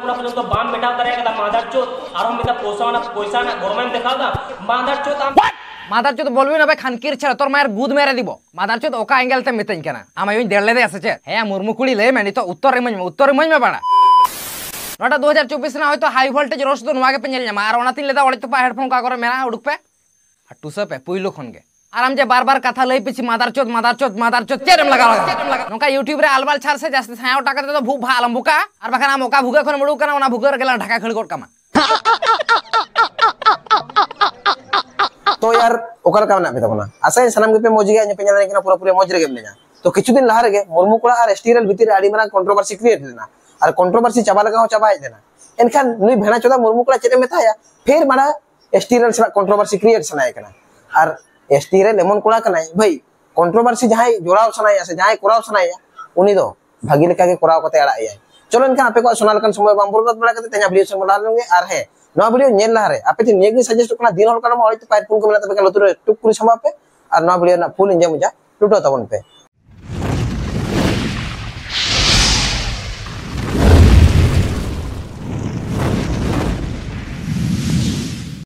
पर्यंत बाम मेटाव दाड़ा मादार चोत और हम पैसा ना गरमाइम देखादा मादार चोत मादार चोत बोलबी ना भाई खानकिर छाड़ा तोर मायर गुद मेरे दिबो मादार चोत ओका एंगल ते मितኝ kana आम यूं देड़ लेदे आसे चे हे मुर्मू कुड़ी ले मैं तो उत्तर इमज में बाड़ा नोटा 2024 ना होयतो हाई वोल्टेज रोस दो नवा के पे नेल ᱧᱟᱢᱟ ᱟᱨ ᱚᱱᱟᱛᱤᱧ ᱞᱮᱫᱟ ᱚᱲᱮᱡ ᱛᱚᱯᱟ ᱦᱮᱰᱯᱷᱳᱱ ᱠᱟ ᱠᱚᱨᱮ ᱢᱮᱱᱟ ᱩᱰᱩᱠ ᱯᱮ ᱟᱨ ᱴᱩᱥᱟ ᱯᱮ ᱯᱩᱭᱞᱩ ᱠᱷᱚᱱ ᱜᱮ ᱟᱨ ᱟᱢ ᱡᱮ ᱵᱟᱨ ᱵᱟᱨ ᱠᱟᱛᱷᱟ ᱞᱟᱹᱭ ᱯᱤᱪᱷᱤ ᱢᱟᱫᱟर चोत चेरम लगा नोका यूट्यूब रे आलबाल छार से जास्ती छाया टाका तो भूख भा आलम बुका और बाखान आम ओका भूगा खन मुडुक kana ओना भूगा गेला ढाका खळ गोट कामा तो यार ओकर का ना पे तबना आसे सनम के पे मोज गया ने पेना ने पूरा पूरा मोज रे गेम लेना तो किछु दिन लहार गे मुर्मू कोड़ा और एसटीएल भीतर आडी मना कंट्रोवर्सी क्रिएट लेना और कंट्रोवर्सी चाबा लगा हो चाबा देना एनखान नुई भेना चोदा मुर्मू कोड़ा चेते मेताया फिर माना एसटीएल से कंट्रोवर्सी क्रिएट सनाय कना और एसटीएल लेमन कोड़ा कनाय भाई कंट्रोवर्सी जहां जोड़ाव सनाय से जहां कोराव सनाय उनी दो भागी लेका के कोराव कते आड़ा आय चलो इनका आपे को सोनाल कन समय बाम बोलत बड़ा कते तेना वीडियो से बना लेंगे और है नवा वीडियो नेल लहारे आपे ते नेगी सजेस्ट करना दिन होल कना होय तो पाइप को मिला तबे के लतुर टुक पुरी समा पे और नवा वीडियो ना फुल एंजॉय मजा टुटो तबन पे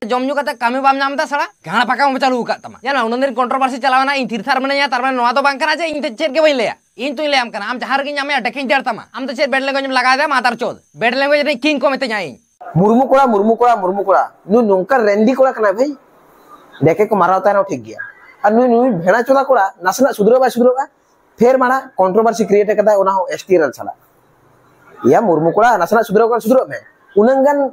जमजू कते कामी बाम नामदा सड़ा गाना पाका में चालू का तमा याना उनंदिन कंट्रोवर्सी चलावना इन थिरथार मने या तारमाने नवा तो बांग कना जे इन चेर के बई लेया इन तुई लेम कना आम जहार के न्यामे डेकिन देर तमा आम तो चेर बेड लैंग्वेज में लगा दे मातार चोद बेड लैंग्वेज रे किंग को मेते जाई मुर्मू कोड़ा नु नोंका रेंडी कोड़ा कना भाई देखे को मारावता है ठीक गया और नुई भेड़ा चोदा कोड़ा नासना सुधरबा फिर माना कंट्रोवर्सी क्रिएट करता है ओना हो एसटीएल चला या मुर्मू कोड़ा नासना सुधरो में उनंगन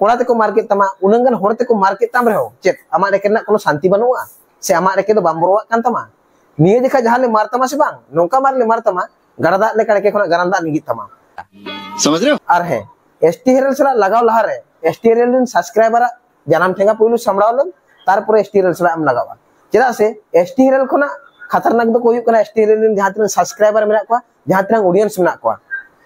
कोड़ा ते को मार्केट तमा उनंगन होरते को मार्केट तम रहो चेक आमा रेके ना कोनो शांति बनुआ से आमा रेके तो बामबरवा कान तमा निये देखा जहां ले मारतमा से बांग नोंका मार ले मारतमा गरदा ले कड़के खोना गरंदा निगी तमा समझ रहे हो और है एसटीएल सला लगाव लहा रे एसटीएल दिन सब्सक्राइबर जनाम ठेंगा पुइलु समरावलन तार पर एसटीएल सला हम लगावा चेदा से एसटीएल खोना खतरनाक दो कोई कना एसटीएल दिन जहां तक सब्सक्राइबर मेना को जहां तक ऑडियंस मेना को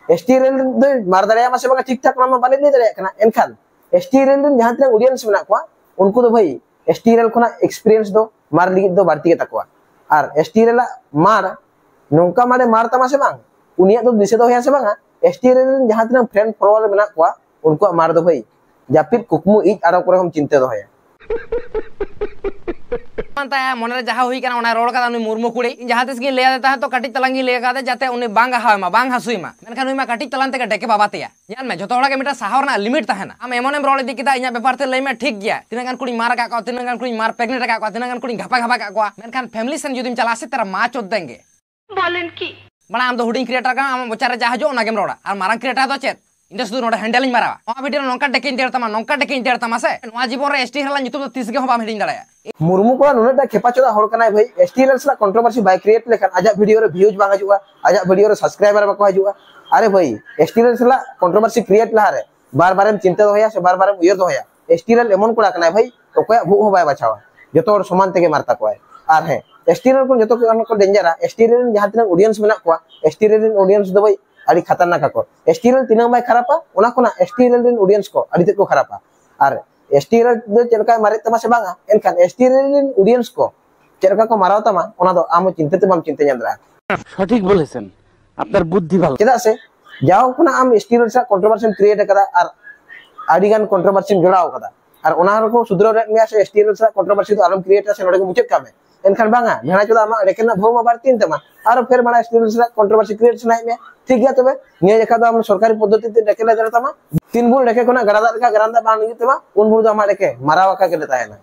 एसटीएल दो मार दरिया मासे बगा ठीक ठाक नाम बाले दे दरिया कना एनखान एसटीएल दिन जहां तक ऑडियंस मेना को उनको तो भाई एसटीएल खोना एक्सपीरियंस दो मार लिगित दो बाड़ती के तकवा और एसटीएल मार नोंका मारे मार तमा से बांग उनिया तो दिसे दो होया से बांगा एसटीएल दिन जहां तक फ्रेंड फॉलोअर मेना को उनको मार दो भाई जापिर कुकमु इज आरो करे हम चिंता दो होया मानता है मोने जहां हुई कना ओना रोड का मुर्मू कुड़ी जहां तिस की ले देता है तो कटी तलंगी ले का दे जाते उन्हें बांग हामा बांग हसुई मा मेनखान उई मा कटी तलांते के डेके बाबा तेया यान में जतो हड़ा के मिटा साहर ना लिमिट ताहेना आम एमोने रोड दी किदा इया व्यापार ते लई में ठीक गया तिनागान कुड़ी मार का तिनागान कुड़ी मार प्रेग्नेंट का तिनागान कुड़ी घपा का मेनखान फैमिली सन जुदिम चला से तेरा मा चोद देंगे बोलन की बड़ा आम दो हुडिंग क्रिएटर का आम बचारे जहां जो ना गेम रोड़ा और मारंग क्रिएटर दो चेत इंडस दु नोडा हैंडलिंग मारावा आ वीडियो नोंका डेकिन देर तमा से नोआ जीवन रे एसटी हला नितु तीस गे हो बाम हेडिंग दाड़ाया मुर्मू को नुनटा खेपा चोदा होड़ कनाय भाई एसटीएल सला कंट्रोवर्सी बाय क्रिएट लेखन आजा वीडियो रे व्यूज बांग हजुआ आजा वीडियो रे सब्सक्राइबर बाको हजुआ अरे भाई एसटीएल सला कंट्रोवर्सी क्रिएट लहारे बार-बार हम चिंता होया से बार-बार हम उयर होया एसटीएल एमन कोड़ा कनाय भाई ओकया भू हो बाय बचावा जतो और समान तेगे मारता कोय आर है एसटीएल को जतो को डेंजर एसटीएल जहां तना ऑडियंस मेना को एसटीएल ऑडियंस दो भाई अड़ी खतरनाक को एसटीएल तिना बाय खरापा ओना कोना एसटीएल दिन ऑडियंस को अड़ी तक को खरापा और एसटीएल दो चलका मारे तमा से बांगा एनखान एसटीएल दिन ऑडियंस को चलका को माराव तमा ओना दो आम चिंता ते बाम चिंता जामरा सठिक बोलेছেন আপনার बुद्धि ভালো चेदा से जाओ कोना आम एसटीएल से कंट्रोवर्सी क्रिएट कदा और अड़ी गान कंट्रोवर्सी जोड़ाव कदा और ओना को सुधरो रे मिया से एसटीएल से कंट्रोवर्सी तो आलम क्रिएट से नोडे को मुचत कामे एनखान बांगा भेना चोदा आमा रेकना भौमा बारतीन तमा और फिर बड़ा एसटीएल से कंट्रोवर्सी क्रिएट सनाय में ठीक गया तबे निया देखा तो हम सरकारी पद्धति ते डेकेला जरा तमा तीन बुल डेके कोना गरादा का गरांदा बांग निगी तमा उन बुल तो हमारे डेके मारावा का के देता है ना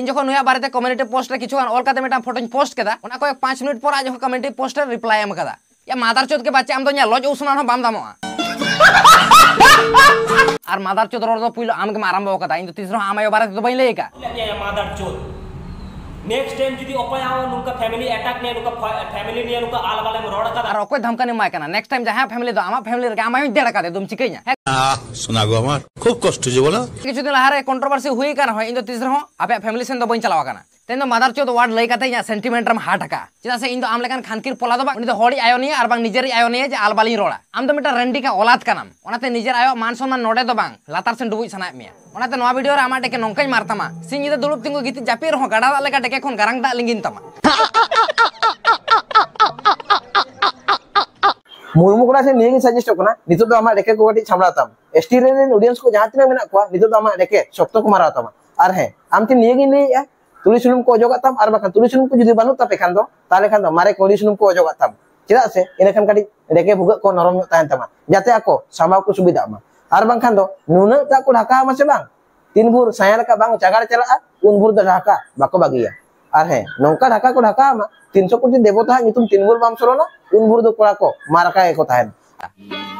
इन जखन नुया बारे ते कम्युनिटी पोस्ट रे किछु ऑल काते मेटा फोटो पोस्ट केदा ओना को 5 मिनट पर आज कम्युनिटी पोस्ट रे रिप्लाई एम कदा या मादार चोद के बच्चे आम तो न्या लज उसना बाम दामवा और मादार चोद रो पुइलो आम के आरंभ कदा इन तो तीसरो आमायो बारे तो बई लेका मादार चोद नेक्स्ट टाइम जुदी ओपय आओ नुका फैमिली अटैक ने नुका फैमिली ने नुका आल वाले में रोड का और ओकोय धमका ने माय कना नेक्स्ट टाइम जहां फैमिली दो आमा फैमिली रे आमा देड़ का दे तुम चिकैया सुना गो हमार खूब कष्ट जे बोला किछु दिन लहारे कंट्रोवर्सी हुई कान हो इन तो तीसरो हो आपे फैमिली सेन दो बइन चलावा काना तेन तो मादार चोद वार्ड लई काते या सेंटीमेंट रम हाट का चिदा से इन तो आम लेकान खानकिर पोला दो उनी तो होड़ी आयो नहीं और बांग निजेर आयो नहीं जे आलबाली रोड़ा आम तो मिटा रेंडी का औलाद कानम ओनाते निजेर आयो मान सम्मान नोडे दो बांग लातार सेन डुबुई सनाय मिया ओनाते नवा वीडियो रे आमा डेके नोंकाई मारतामा सिंह इदो दुलुप तिंगु गिति जापिर हो गाडा लेका डेके खन गारंग दा लिंगिन तमा मुर्मू कोड़ा से निये सजेस्ट करना नितो तो आमा डेके को कटी छामड़ा ताम एसटी रेन ऑडियंस को जहां तिना मेना को नितो तो आमा डेके शक्तो को मारा ताम आर है आम ती निये गिन ले तुली सुनुम को अजोगा ताम आर बाखान तुली सुनुम को जुदी बानु तापे खान दो ताले खान दो मारे कोली सुनुम को अजोगा ताम चेदा से इने खान कटी डेके भुगा को नरम ताहन तामा जाते आको सामाव को सुविधा मा आर बाखान दो नुना ता को ढाका मा से बांग तीन भूर साया लका बांग चागाड़ चला उन भूर द ढाका बाको बागिया आर है नौका ढाका को ढाका मा 300 कोटी देवता नितुम तीन भूर बाम सरोना उन भूर दो कोड़ा को मारका को ताहन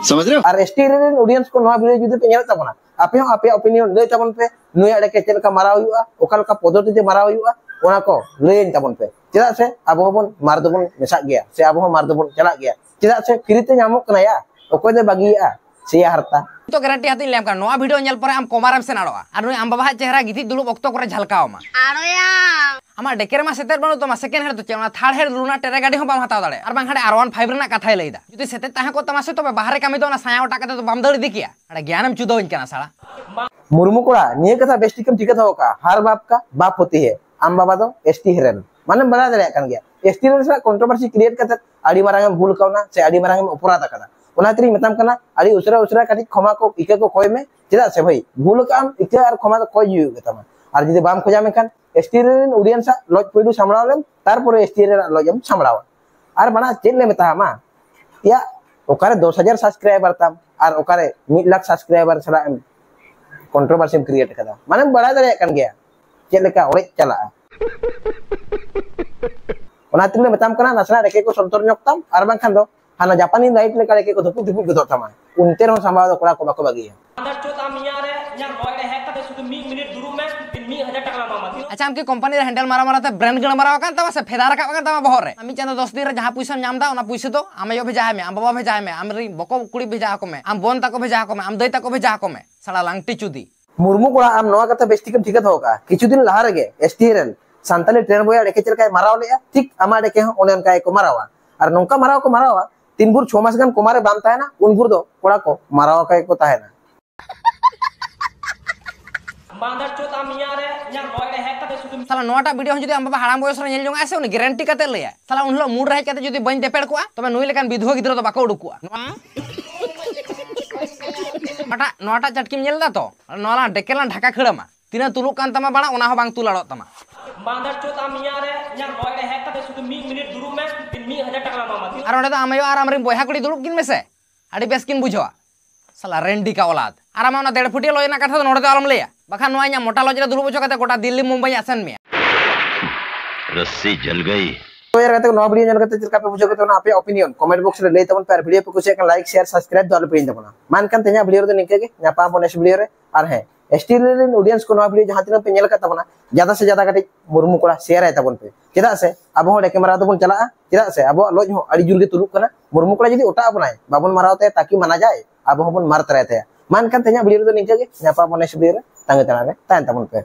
समझ रहे हो और एसटी रेन ऑडियंस को नवा वीडियो जुदी पे नेल ताबना आपे हो आपे ओपिनियन ले ताबन पे नुया डेके चेल का मारा हुआ ओका लका पद्धति ते मारा हुआ ओना को लेन ताबन पे चेदा से अब होबन मार दबन मेसा गया से अब हो मार दबन चला गया चेदा से फ्रीते नामक कना या ओको दे बागिया से हरता तो गारंटी हाथी लेम का नोआ वीडियो नेल परे आम कोमाराम से नाड़ोआ आर नुई आम बाबा चेहरा गिथि दुलुब ऑक्तो करे झलकाओ मा आरोया आमा डेकेर मा सेतेर बनु तो मा सेकेंड हेड तो चेना थर्ड हेड लुना टेरे गाड़ी हो बाम हताव दाड़े आर बांग हाडे R15 रेना कथाय लैदा जुदी सेते ताहे को तमासे तो बाहरे कामी तो ना साया ओटा कते तो बाम दड़ी दिकिया अडे ज्ञानम चुदोइन कना साला मुर्मू कोड़ा निये कथा बेस्टिकम ठीक था का हर बाप का बाप होती है आम बाबा तो एसटी हेरन माने बड़ा दरे कान गया एसटी रेन सा कंट्रोवर्सी क्रिएट करते आडी मारांग भूल कावना से आडी मारांग अपराध कदा ओना तरी मतम कना आडी उसरा उसरा कटी क्षमा को इके को कोय में चेदा से भाई भूल काम इके आर क्षमा तो कोय जुयु गतमा आर जदि बाम खोजा में खान एसटी रेन ऑडियंस लॉज पयडू सामलावलेम तारपरे एसटी रेन लॉजम सामलावा आर बना चेल ले मेता मा या ओकारे 10000 सब्सक्राइबर ताम आर ओकारे 1 लाख सब्सक्राइबर छला कंट्रोवर्सी क्रिएट कदा माने बड़ा दरे कान गया चेल लेका ओरे चला ओना तरी मेताम कना नसना रेके को संतर नोकताम आर बां खान दो हाना जापानी लाइट लेका रेके को धपु धपु गदो तमा उनते रो सामबाव दो कोड़ा को बाको बागिया अंदर चोता मिया रे या लॉयड है कते सुदु 1 मिनिट दुरु में 3000 टाका मामा अच्छा हमके कंपनी रे हैंडल मारा मारा ते ब्रांड गण मारा कान तवा से फेदा रका कान तवा बहर रे आमी चंदा 10 दिन रे जहां पैसा नाम दा ओना पैसा तो आमे यो भेजा है में आम बाबा भेजा है में आमरी बको कुड़ी भेजा को में आम बोन ताको भेजा को में आम दई ताको भेजा को में साला लांगटी चुदी मुर्मू कोड़ा आम नवा कथा बेस्टिकम ठीक था होगा किछु दिन लहा रगे एसटी रेन सांताली ट्रेन बोया डेके चलका माराव ले ठीक आमा डेके हो ओने अनका को मारावा और नोंका माराव को मारावा 3 भूर 6 मास गन कुमारे बाम ताहे ना उन भूर दो कोड़ा को मारावा का को ताहे ना बांदर चोता मिया रे या लॉयड है कते सुदु साला नोटा वीडियो जदि आम बाबा हाराम बयस रे नेल जोंग आसे उनी गारंटी कते लया साला उनलो मूड रहे कते जदि बइन देपेड़ कोआ तबे नुई लेकान विधवा गिद्रो तो बाको उडुकुआ नोटा चटकीम नेल दा तो नोला डेकेला ढाका खड़मा तीना तुलुक कान तमा बाणा ओना हो बांग तुलाड़ो तमा बांदर चोता मिया रे या लॉयड है कते सुदु 1 मिनिट दुरु में 3000 टाका मामा आर ओडे तो आमयो आर आमरी बयहा कुड़ी दुलुक किन मेसे आडी बेस किन बुझवा साला रेंडी का औलाद आर आमा ओना 1.5 फुटिया लयना कथा तो नोडे तो आलम लेया बखा नोआ nya मोटा लजरे दुलुक बुझो कते गोटा दिल्ली मुंबई आसन में रस्सी जल गई तो यार कहते नवा वीडियो जन कहते चिरका पे बुझो के तो आपे ओपिनियन कमेंट बॉक्स रे ले तबन पर वीडियो पे कुछ लाइक शेयर सब्सक्राइब दो पे तबना मान कान तेया वीडियो रे निके के न्यापा नेक्स्ट वीडियो रे आर है एसटी रेन ऑडियंस को नवा वीडियो जहां तिना पे नेल का तबना ज्यादा से ज्यादा कटी मुर्मू कोड़ा शेयर है तबन पे चेदा से अब हो डेके मारा तबन चला चेदा से अब लॉज हो अड़ी जुर के तुलुक कना मुर्मू कोड़ा जदी ओटा अपनाय बाबन मारावते ताकि माना जाए अब होबन मारत रहते मान कान तेया वीडियो रे निके के न्यापा नेक्स्ट वीडियो रे तांगे तना रे तान तबन पे